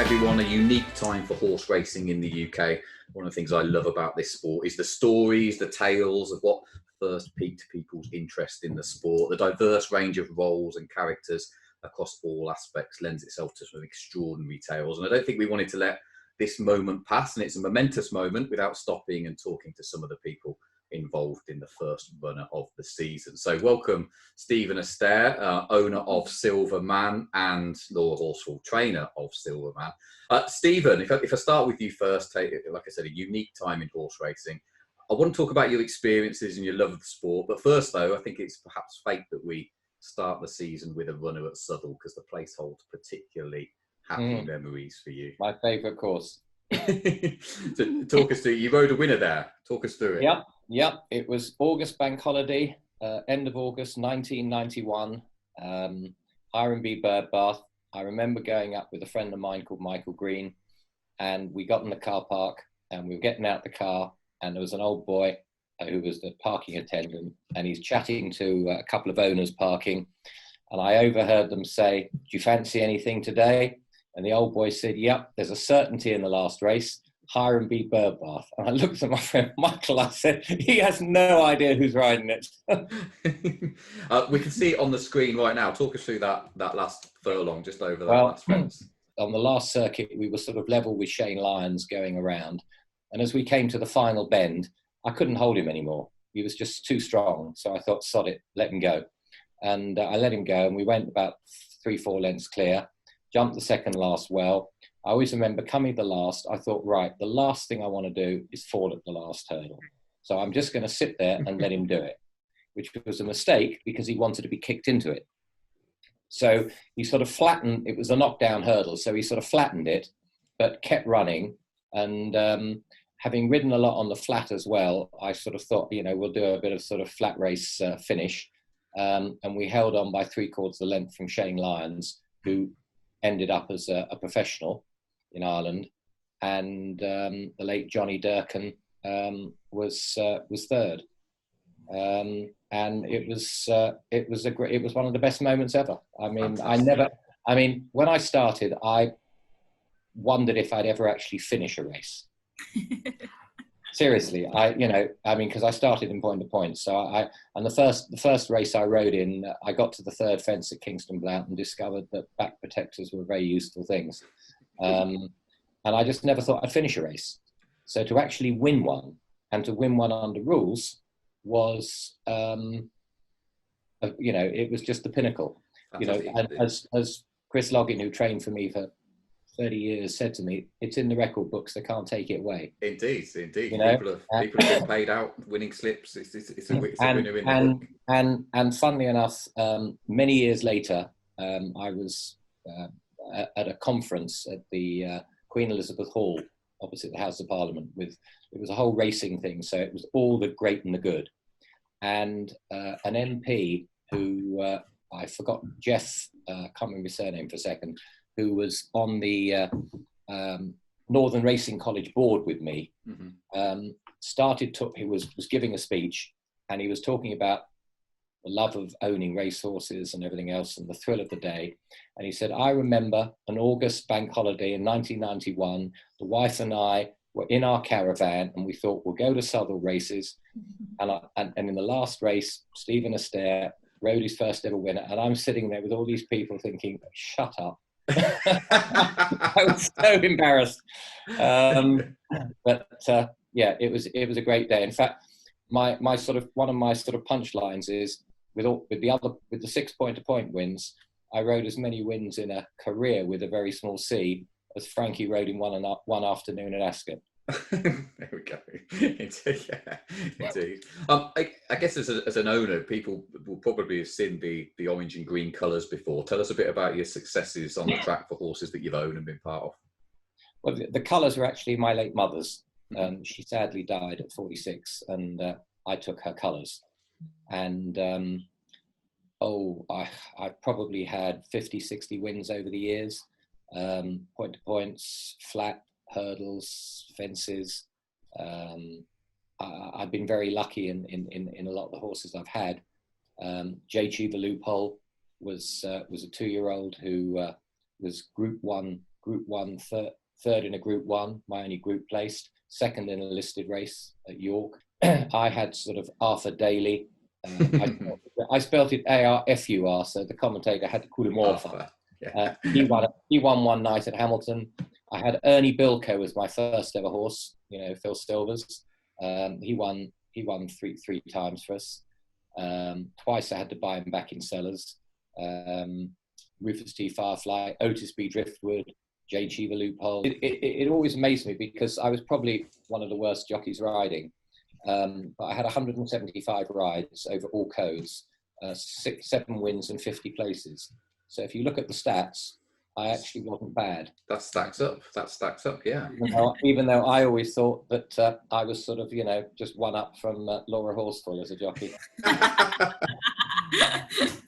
everyone. A unique time for horse racing in the UK. One of the things I love about this sport is the stories, the tales of what first piqued people's interest in the sport. The diverse range of roles and characters across all aspects lends itself to some extraordinary tales. And I don't think we wanted to let this moment pass, and it's a momentous moment, without stopping and talking to some of the people involved in the first runner of the season. So welcome Steven Astaire, owner of Silver Man and Laura Horsfall, trainer of Silver Man. Steven, if I start with you first, like I said, a unique time in horse racing. I want to talk about your experiences and your love of the sport, but first though, I think it's perhaps fate that we start the season with a runner at Southwell, because the place holds particularly happy memories for you. My favourite course. So talk us through, you rode a winner there. Talk us through it. Yep. It was August bank holiday, end of August 1991, Hiram B. Birdbath. I remember going up with a friend of mine called Michael Green, and we got in the car park and we were getting out the car, and there was an old boy who was the parking attendant, and he's chatting to a couple of owners parking, and I overheard them say, "Do you fancy anything today?" And the old boy said, "Yep, there's a certainty in the last race, Hiram B. Birdbath." And I looked at my friend Michael, I said, he has no idea who's riding it. We can see it on the screen right now. Talk us through that last furlong, just over that last fence. On the last circuit, we were sort of level with Shane Lyons going around. And as we came to the final bend, I couldn't hold him anymore. He was just too strong. So I thought, sod it, let him go. And I let him go, and we went about 3-4 lengths clear. Jumped the second last well. I always remember coming the last, I thought, right, the last thing I want to do is fall at the last hurdle. So I'm just going to sit there and let him do it, which was a mistake because he wanted to be kicked into it. So he sort of flattened, it was a knockdown hurdle, so he sort of flattened it, but kept running. And having ridden a lot on the flat as well, I sort of thought, we'll do a bit of sort of flat race finish. And we held on by 3/4 the length from Shane Lyons, who ended up as a professional in Ireland, and the late Johnny Durkin was third, and it was one of the best moments ever. I mean, fantastic. When I started, I wondered if I'd ever actually finish a race. Seriously, because I started in point to point. So the first race I rode in, I got to the third fence at Kingston Blount and discovered that back protectors were very useful things. And I just never thought I'd finish a race. So to actually win one, and to win one under rules, was, it was just the pinnacle. And as Chris Loggin, who trained for me for 30 years, said to me, it's in the record books, they can't take it away. Indeed. People have been paid out winning slips. It's a winner in the book. And funnily enough, many years later, I was at a conference at the Queen Elizabeth Hall opposite the House of Parliament. It was a whole racing thing, so it was all the great and the good. And an MP who, I forgot, Jeff, can't remember his surname for a second, who was on the Northern Racing College board with me, he was giving a speech, and he was talking about the love of owning racehorses and everything else and the thrill of the day. And he said, I remember an August bank holiday in 1991, the wife and I were in our caravan and we thought, we'll go to Southwell races. And in the last race, Steven Astaire rode his first ever winner. And I'm sitting there with all these people thinking, shut up. I was so embarrassed. But it was a great day. In fact, one of my punchlines is with the 6 point-to-point wins, I rode as many wins in a career with a very small C as Frankie rode in one afternoon at Ascot. There we go. Indeed. I guess as an owner, people will probably have seen the orange and green colours before. Tell us a bit about your successes on the track for horses that you've owned and been part of. Well, the colours were actually my late mother's. She sadly died at 46, and I took her colours. And I probably had 50, 60 wins over the years. Point to points, flat, hurdles, fences. I've been very lucky in a lot of the horses I've had. J. Cheever Loophole was a 2-year-old who was Group 1 Group 1, third in a Group 1, my only group placed, second in a listed race at York. I had sort of Arthur Daly. I spelt it Arfur, so the commentator had to call him Arthur. Yeah. He won one night at Hamilton. I had Ernie Bilko as my first ever horse, Phil Stilvers. He won three times for us. Twice I had to buy him back in cellars. Rufus T. Firefly, Otis B. Driftwood, J. Cheever Loophole. It always amazed me because I was probably one of the worst jockeys riding. But I had 175 rides over all codes, 7 wins and 50 places. So if you look at the stats, I actually wasn't bad. That stacks up, yeah. Even though I always thought that I was sort of, just one up from Laura Horsfall as a jockey.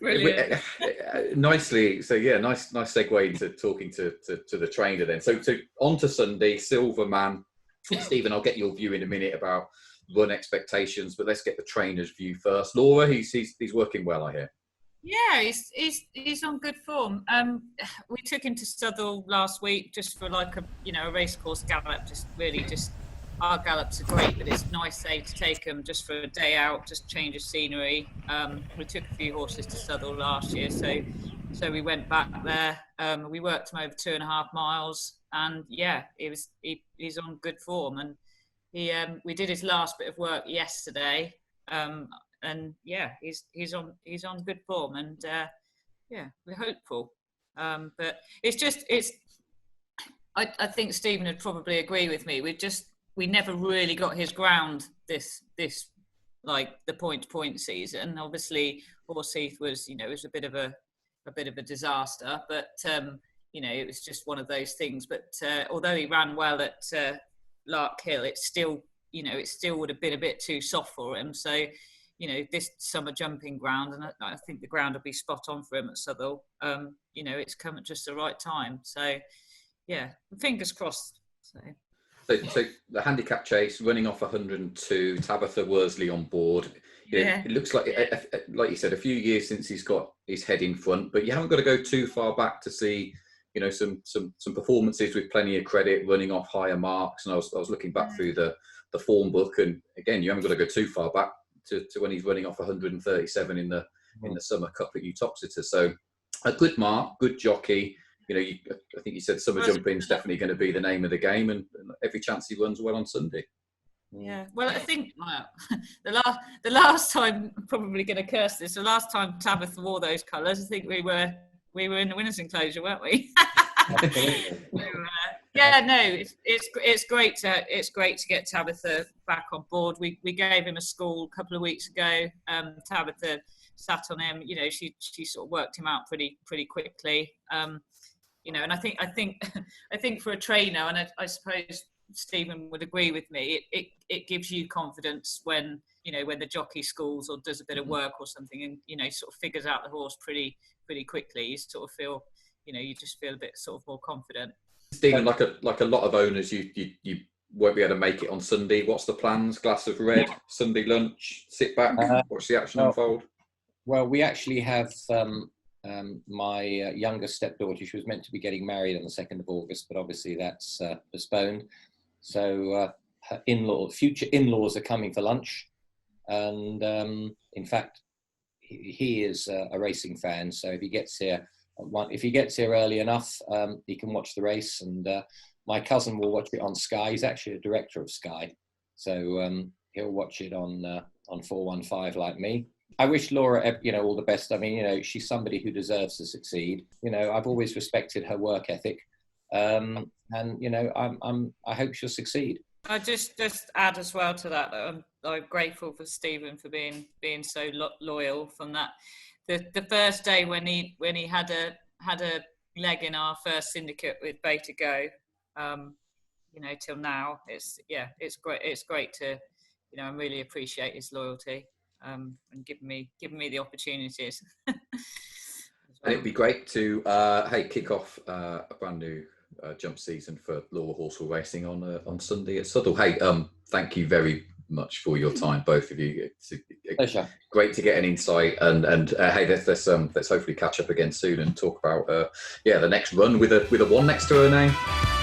Brilliant. Nicely, so yeah, nice segue into talking to the trainer then. So on to Sunday, Silverman. Stephen, I'll get your view in a minute about run expectations, but let's get the trainer's view first. Laura, he's working well, I hear. Yeah, he's on good form. We took him to Southwell last week just for like a racecourse gallop. Just our gallops are great, but it's nice to take them just for a day out, just change of scenery. We took a few horses to Southwell last year, so we went back there. We worked him over 2.5 miles, and yeah, he's on good form. And we did his last bit of work yesterday. And yeah, he's on good form, and yeah, we're hopeful. But I think Stephen would probably agree with me. We never really got his ground this like the point season. Obviously, Horseheath was a bit of a disaster, but it was just one of those things. But although he ran well at Lark Hill, it still would have been a bit too soft for him. So this summer jumping ground, and I think the ground will be spot on for him at Southwell. It's come at just the right time. So, yeah, fingers crossed. So the handicap chase, running off 102, Tabitha Worsley on board. Yeah. It looks like you said, a few years since he's got his head in front, but you haven't got to go too far back to see, some performances with plenty of credit, running off higher marks. And I was looking back through the form book, and again, you haven't got to go too far back to when he's running off 137 in the Summer Cup at Uttoxeter. So a good mark, good jockey. I think you said summer jumping is definitely going to be the name of the game, and every chance he runs well on Sunday. Yeah, well, I think the last time, I'm probably going to curse this, the last time Tabitha wore those colours, I think we were in the winners' enclosure, weren't we? Yeah, no, it's great to get Tabitha back on board. We gave him a school a couple of weeks ago. Tabitha sat on him. She sort of worked him out pretty quickly. And I think for a trainer, and I suppose Stephen would agree with me, it gives you confidence when the jockey schools or does a bit of work or something, and sort of figures out the horse pretty quickly. You sort of feel you just feel a bit sort of more confident. Stephen, like a lot of owners, you won't be able to make it on Sunday. What's the plans? Glass of red, Sunday lunch, sit back, watch the action unfold? Well, we actually have my youngest stepdaughter. She was meant to be getting married on the 2nd of August, but obviously that's postponed. So her future in-laws are coming for lunch. And in fact, he is a racing fan. So if he gets here early enough, he can watch the race. And my cousin will watch it on Sky. He's actually a director of Sky. So he'll watch it on 415 like me. I wish Laura, all the best. I mean, she's somebody who deserves to succeed. I've always respected her work ethic. And I hope she'll succeed. I just add as well to that I'm grateful for Stephen for being so loyal from that. The first day when he had a leg in our first syndicate with Beta Go, till now, it's great to, I really appreciate his loyalty and giving me the opportunities. And it'd be great to kick off a brand new jump season for Laura Horseful Racing on Sunday at Southwell. Thank you very, much for your time, both of you. It's Pleasure. great to get an insight, and hey, let's hopefully catch up again soon and talk about the next run with a one next to her name.